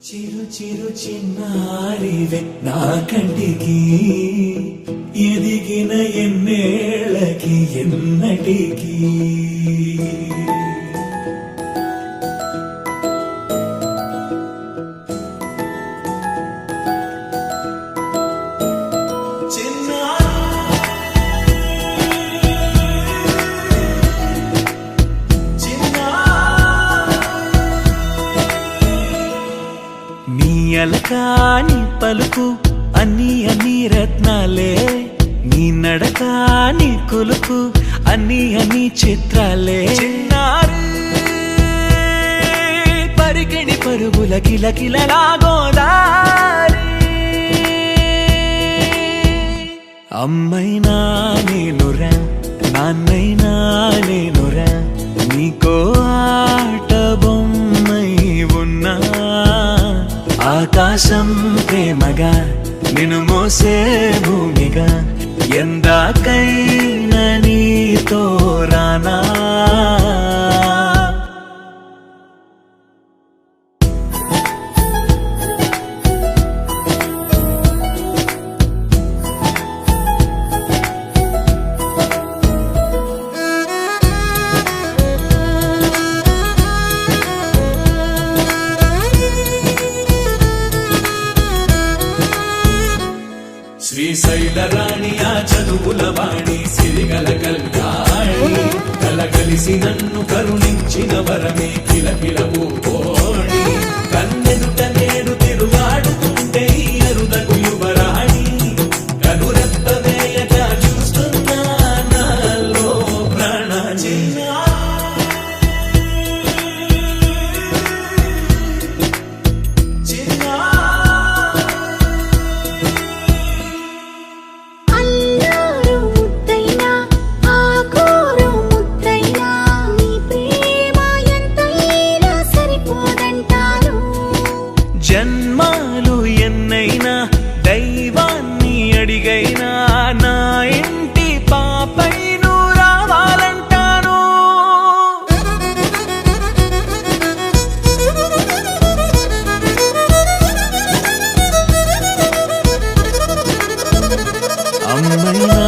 చిరు చిరు చిన్నారివే నా కంటికి ఎదిగిన ఎన్నేళ్ళకి ఎన్నటికి అలకాని పలుకు అన్ని అన్ని రత్నాలే నీ నడక నీ కులుకు అన్ని అన్ని చిత్రాలే చిన్నారు పరికిణి పరుగుల కిలకిలలా గోదారి అమ్మైనా నేనురా నాన్నైనా నేనురా నీకో ఆట బొమ్మై ఉన్నా ఆకాశం ప్రేమగా నిన్ను మోసే భూమిగా ఎందాకైనా నీతో రానా శ్రీశైల రాణి ఆ చదువుల వాణి సిరిగల కల్యాణి కలగలిసి నన్ను కరుణించిన వరమే కిలకిలవు కోణి కన్నెదుట నేడు తిరుగాడుతుంటే అరుదకు యువరాణి కనురెప్ప వేయక చూస్తున్నా నాలో ప్రాణ జన్మాలు ఎన్నైనా దైవాన్ని అడిగైనా నా ఇంటి పాపై నువ్వు రావాలంటాను అమ్మైనా